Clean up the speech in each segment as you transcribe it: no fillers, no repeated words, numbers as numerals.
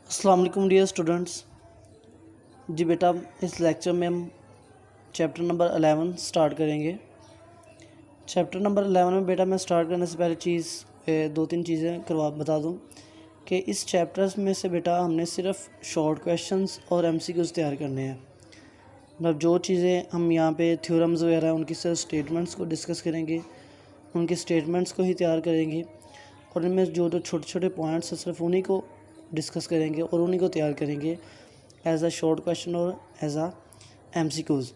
अस्सलाम वालेकुम dear students. जी बेटा, इस लेक्चर में हम चैप्टर नंबर 11 स्टार्ट करेंगे। चैप्टर नंबर 11 में बेटा मैं स्टार्ट करने से पहले दो तीन चीज़ें बता दूं कि इस चैप्टर्स में से बेटा हमने सिर्फ शॉर्ट क्वेश्चंस और एमसीक्यूज़ तैयार करने हैं। मतलब जो चीज़ें हम यहाँ पे थ्योरम्स वगैरह उनकी सिर्फ स्टेटमेंट्स को डिस्कस करेंगे, उनके स्टेटमेंट्स को ही तैयार करेंगे और इनमें जो जो छोटे छोटे पॉइंट्स हैं सिर्फ उन्हीं को डिस्कस करेंगे और उन्हीं को तैयार करेंगे एज अ शॉर्ट क्वेश्चन और एज अ एमसीक्यूज़।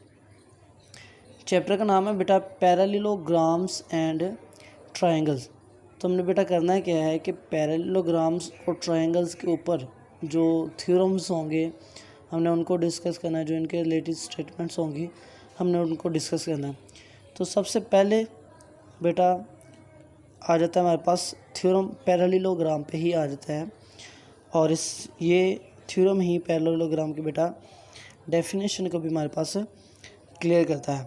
चैप्टर का नाम है बेटा पैरेललोग्राम्स एंड ट्रायंगल्स। तो हमने बेटा करना है क्या है कि पैरेललोग्राम्स और ट्रायंगल्स के ऊपर जो थ्योरम्स होंगे हमने उनको डिस्कस करना है, जो इनके रिलेटेड स्टेटमेंट्स होंगी हमने उनको डिस्कस करना है। तो सबसे पहले बेटा आ जाता है हमारे पास थ्योरम पैरेललोग्राम पे ही आ जाता है और ये थ्योरम ही पैरेललोग्राम की बेटा डेफिनेशन को भी हमारे पास क्लियर करता है।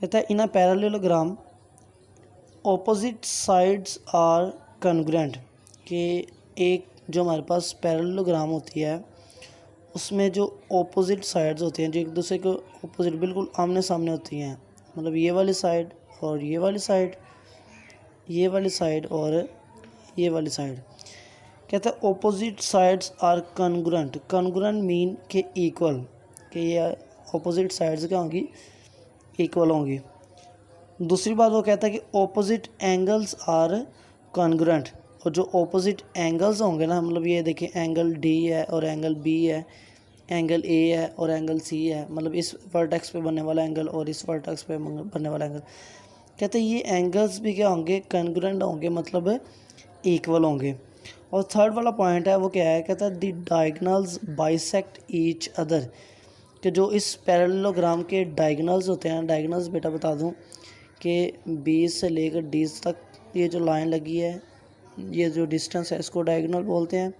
कहता है in a parallelogram opposite sides are congruent, कि एक जो हमारे पास पैरेललोग्राम होती है उसमें जो ऑपोजिट साइड्स होती हैं, जो एक दूसरे के ऑपोजिट बिल्कुल आमने सामने होती हैं, मतलब ये वाली साइड और ये वाली साइड, ये वाली साइड और ये वाली साइड। कहता है opposite sides are congruent. Congruent mean के इक्वल, कि ये ऑपोजिट साइड्स क्या होंगी, इक्वल होंगी। दूसरी बात वो कहता है कि ऑपोजिट एंगल्स आर कॉन्ग्रुएंट, और जो ऑपोजिट एंगल्स होंगे ना, मतलब ये देखिए एंगल डी है और एंगल बी है, एंगल ए है और एंगल सी है, मतलब इस वर्टेक्स पे बनने वाला एंगल और इस वर्टेक्स पे बनने वाला एंगल। कहते हैं ये एंगल्स भी क्या होंगे, कॉन्ग्रुएंट होंगे, मतलब इक्वल होंगे। और थर्ड वाला पॉइंट है वो क्या है, कहता है the diagonals bisect each other, कि जो इस पैरेललोग्राम के डायगोनल्स होते हैं, डायगोनल्स बेटा बता दूं कि 20 से लेकर डी तक ये जो लाइन लगी है, ये जो डिस्टेंस है इसको डायगोनल बोलते हैं।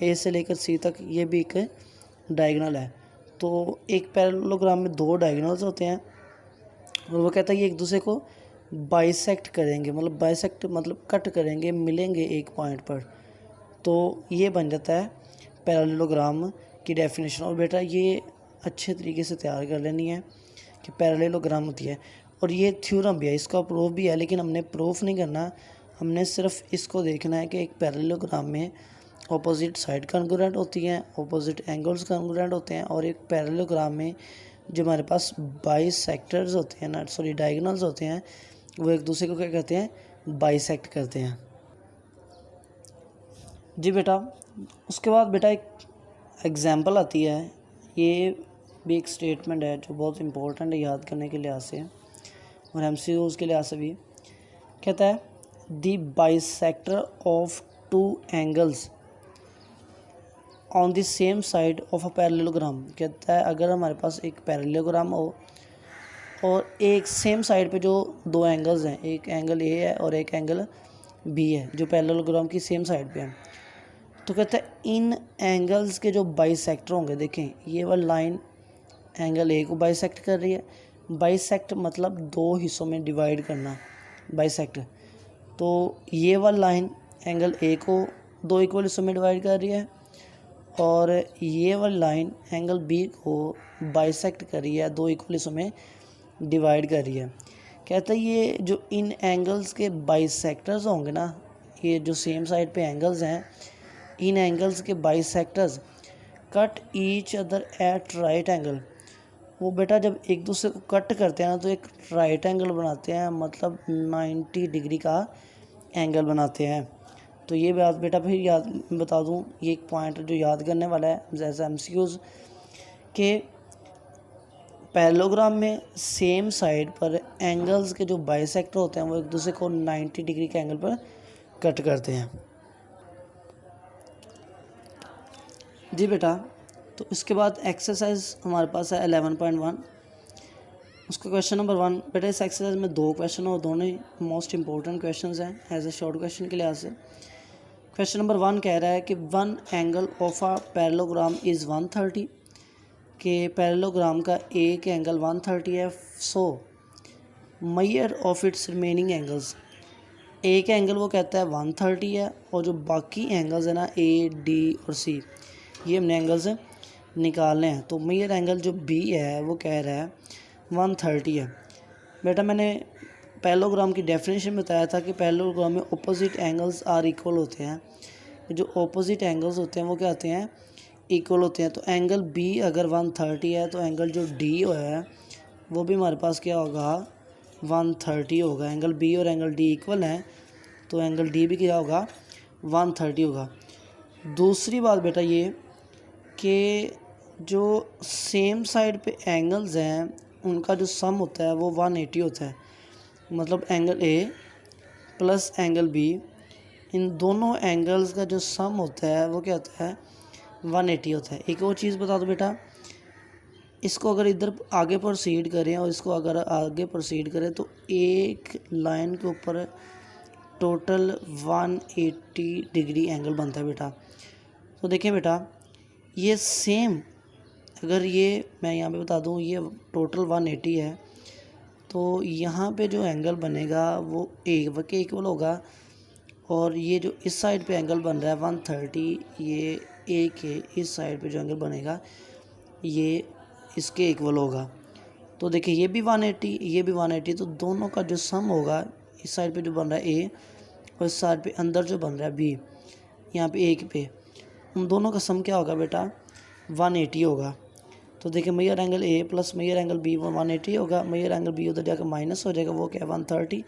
ए से लेकर सी तक ये भी एक डायगोनल है। तो एक पैरेललोग्राम में दो डायगोनल्स होते हैं और वो कहता है ये एक दूसरे को बाइसेक्ट करेंगे, मतलब बाइसेक्ट मतलब कट करेंगे, मिलेंगे एक पॉइंट पर। तो ये बन जाता है पैरेललोग्राम की डेफिनेशन। और बेटा ये अच्छे तरीके से तैयार कर लेनी है कि पैरेललोग्राम होती है, और ये थ्योरम भी है, इसका प्रूफ भी है, लेकिन हमने प्रूफ नहीं करना, हमने सिर्फ इसको देखना है कि एक पैरेललोग्राम में ऑपोजिट साइड कॉन्ग्रुएंट होती हैं, ऑपोजिट एंगल्स कॉन्ग्रुएंट होते हैं, और एक पैरेललोग्राम में जो हमारे पास बाइसेक्टर्स होते हैं ना, सॉरी डायगोनल्स होते हैं, वो एक दूसरे को क्या कहते हैं, बाइसेक्ट करते हैं। जी बेटा, उसके बाद बेटा एक एग्जाम्पल आती है, ये भी एक स्टेटमेंट है जो बहुत इंपॉर्टेंट है याद करने के लिहाज से और एमसीक्यूज़ के लिहाज से भी। कहता है the bisector of two angles on the same side of a parallelogram. कहता है अगर हमारे पास एक पैरेललोग्राम हो और एक सेम साइड पे जो दो एंगल्स हैं, एक एंगल ए है और एक एंगल बी है, जो पैरेललोग्राम की सेम साइड पे है, तो कहता है इन एंगल्स के जो बाइसेक्टर होंगे, देखें ये वाली लाइन एंगल ए को बाइसेक्ट कर रही है। बाइसेक्ट मतलब दो हिस्सों में डिवाइड करना, बाइसेक्ट। तो ये वाली लाइन एंगल ए को दो इक्वल हिस्सों में डिवाइड कर रही है और ये वाली लाइन एंगल बी को बाइसेक्ट कर रही है, दो इक्वल हिस्सों में डिवाइड कर रही है। कहता है ये जो इन एंगल्स के बाइसेक्टर्स होंगे ना, ये जो सेम साइड पे एंगल्स हैं, इन एंगल्स के bisectors cut each other at right angle. वो बेटा जब एक दूसरे को कट करते हैं ना तो एक राइट एंगल बनाते हैं, मतलब 90 डिग्री का एंगल बनाते हैं। तो ये बात बेटा फिर याद बता दूं, ये एक पॉइंट जो याद करने वाला है जैसे एमसीक्यूज़ के पैरेललोग्राम में सेम साइड पर एंगल्स के जो बाइसेक्टर होते हैं वो एक दूसरे को 90 डिग्री के एंगल पर कट करते हैं। जी बेटा, तो इसके बाद एक्सरसाइज हमारे पास है 11.1। उसका क्वेश्चन नंबर 1 बेटा, इस एक्सरसाइज में दो क्वेश्चन और दोनों ही मोस्ट इंपॉर्टेंट क्वेश्चंस हैं एज ए शॉर्ट क्वेश्चन के लिहाज से। क्वेश्चन नंबर 1 कह रहा है कि one angle of a parallelogram is 130, के पैरेललोग्राम का एक एंगल 130 है। So measure of its remaining angles, एक एंगल वो कहता है 130 है और जो बाकी एंगल्स है ना ए डी और सी, ये हमने एंगल्स निकालने हैं। तो मेजर एंगल जो बी है वो कह रहा है 130 है। बेटा मैंने पैरेललोग्राम की डेफिनेशन में बताया था कि पैरेललोग्राम में ऑपोजिट एंगल्स आर इक्वल होते हैं। जो ऑपोजिट एंगल्स होते हैं वो क्या होते हैं, इक्वल होते हैं। तो एंगल बी अगर 130 है तो एंगल जो डी है वो भी हमारे पास क्या होगा 130 होगा। एंगल बी और एंगल डी इक्वल हैं तो एंगल डी भी क्या होगा 130 होगा। दूसरी बात बेटा ये कि जो सेम साइड पे एंगल्स हैं उनका जो सम होता है वो 180 होता है। मतलब angle A plus angle B, इन दोनों एंगल्स का जो सम होता है वो क्या होता है 180 होता है। एक और चीज़ बता दो बेटा, इसको अगर इधर आगे प्रोसीड करें और इसको अगर आगे प्रोसीड करें तो एक लाइन के ऊपर टोटल 180 डिग्री एंगल बनता है बेटा। तो देखें बेटा ये सेम, अगर ये मैं यहाँ पे बता दूँ ये टोटल 180 है तो यहाँ पे जो एंगल बनेगा वो एक के इक्वल होगा और ये जो इस साइड पे एंगल बन रहा है 130, ये ए के इस साइड पे जो एंगल बनेगा ये इसके इक्वल होगा। तो देखिए ये भी 180 ये भी 180, तो दोनों का जो सम होगा इस साइड पे जो बन रहा है ए और इस साइड पे अंदर जो बन रहा है बी, यहाँ पे एक पे, उन दोनों का सम क्या होगा बेटा 180 होगा। तो देखिए major angle A plus major angle B 180 होगा। मेजर एंगल बी उधर जाकर माइनस हो जाएगा, वो क्या 130,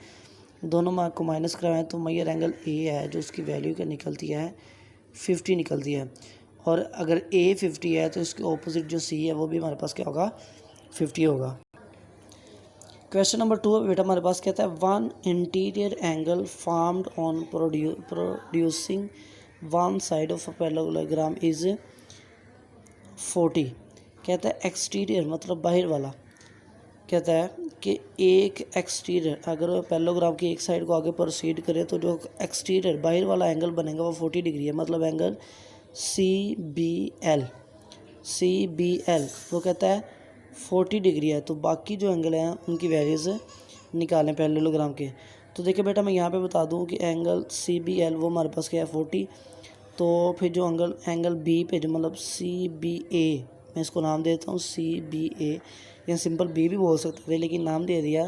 दोनों मार्क को माइनस करवाएं तो मेजर एंगल ए है जो उसकी वैल्यू क्या निकलती है 50 निकलती है। और अगर ए 50 है तो इसके ऑपोजिट जो सी है वो भी हमारे पास क्या होगा 50 होगा। क्वेश्चन नंबर 2 बेटा हमारे पास कहता है one interior angle formed on producing one side of a parallelogram is 40। कहता है एक्सटीरियर मतलब बाहर वाला, कहता है कि एक एक्सटीरियर अगर पैरेललोग्राम की एक साइड को आगे प्रोसीड करे तो जो एक्सटीरियर बाहर वाला एंगल बनेगा वो 40 डिग्री है। मतलब एंगल CBL वो कहता है 40 डिग्री है। तो बाकी जो एंगल हैं उनकी वैल्यूज़ निकालें पैरेललोग्राम के। तो देखिए बेटा मैं यहाँ पे बता दूँ कि एंगल CBL वो हमारे पास क्या है 40। तो फिर जो एंगल बी पे जो मतलब CBA, मैं इसको नाम देता हूँ CBA या सिंपल बी भी बोल सकते थे लेकिन नाम दे दिया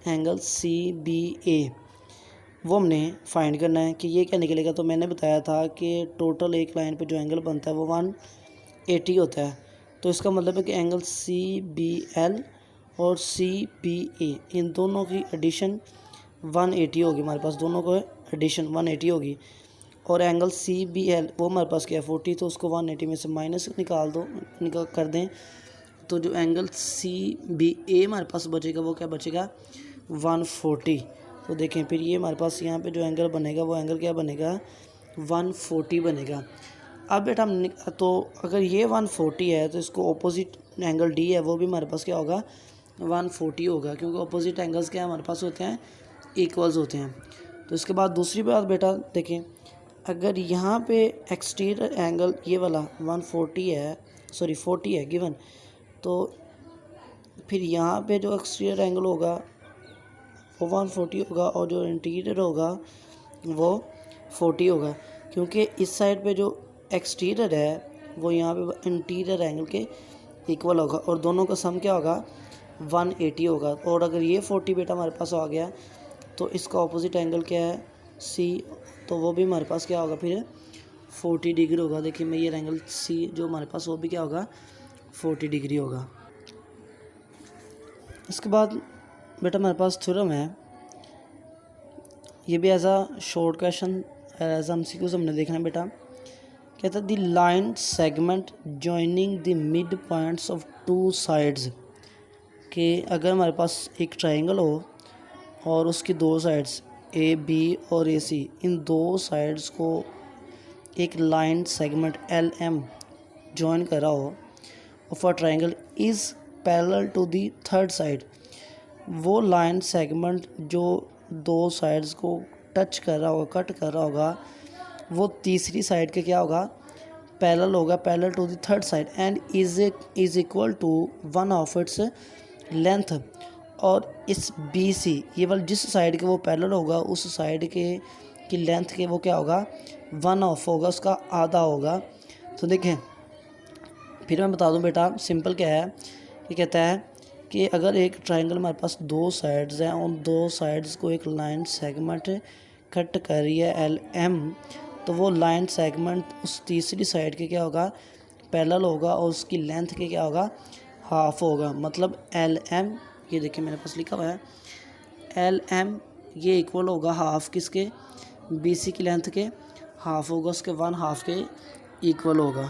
एंगल CBA, वो हमने फाइंड करना है कि ये क्या निकलेगा। तो मैंने बताया था कि टोटल एक लाइन पे जो एंगल बनता है वो 180 होता है। तो इसका मतलब है कि एंगल CBL और CBA इन दोनों की एडिशन 180 होगी। हमारे पास दोनों को एडिशन 180 होगी और एंगल CBL वो हमारे पास क्या है 40, तो उसको 180 में से माइनस निकाल कर दें तो जो एंगल CBA हमारे पास बचेगा वो क्या बचेगा 140। तो देखें फिर ये हमारे पास यहाँ पे जो एंगल बनेगा वो एंगल क्या बनेगा 140 बनेगा। अब बेटा हम तो अगर ये 140 है तो इसको ऑपोजिट एंगल D है वो भी हमारे पास क्या होगा 140 होगा, क्योंकि ऑपोजिट एंगल्स क्या हमारे पास होते हैं इक्वल्स होते हैं। तो इसके बाद दूसरी बात बेटा देखें, अगर यहाँ पे एक्सटीरियर एंगल ये वाला 140 है 40 है गिवन, तो फिर यहाँ पे जो एक्सटीरियर एंगल होगा वो 140 होगा और जो इंटीरियर होगा वो 40 होगा, क्योंकि इस साइड पे जो एक्सटीरियर है वो यहाँ पे इंटीरियर एंगल के इक्वल होगा और दोनों का सम क्या होगा 180 होगा। और अगर ये 40 बेटा हमारे पास आ गया तो इसका ऑपोजिट एंगल क्या है C, तो वो भी हमारे पास क्या होगा फिर 40 डिग्री होगा। देखिए मैं ये एंगल C जो हमारे पास वो भी क्या होगा 40 डिग्री होगा। इसके बाद बेटा हमारे पास थ्योरम है, ये भी as a short question as MCQs हमने देखना है बेटा। कहता है the line segment joining the midpoints of two sides, कि अगर हमारे पास एक ट्रायंगल हो और उसकी दो साइड्स AB और AC, इन दो साइड्स को एक लाइन सेगमेंट LM जॉइन कर रहा हो of a triangle is parallel to the third side, वो लाइन सेगमेंट जो दो साइड्स को टच कर रहा होगा कट कर रहा होगा वो तीसरी साइड के क्या होगा पैरेलल होगा, parallel to the third side and is equal to one of its length. और इस BC ये वाला जिस साइड के वो पैरेलल होगा उस साइड के की लेंथ के वो क्या होगा 1/2 होगा, उसका आधा होगा। तो देखें फिर मैं बता दूं बेटा सिंपल क्या है कि कहता है कि अगर एक ट्रायंगल हमारे पास दो साइड्स हैं, उन दो साइड्स को एक लाइन सेगमेंट कट कर रही है LM, तो वो लाइन सेगमेंट उस तीसरी साइड के क्या होगा, पैरेलल होगा और उसकी लेंथ के क्या होगा, हाफ होगा। मतलब LM, ये देखिए मेरे पास लिखा हुआ है LM ये इक्वल होगा हाफ किसके, BC की लेंथ के हाफ होगा, उसके 1/2 के इक्वल होगा।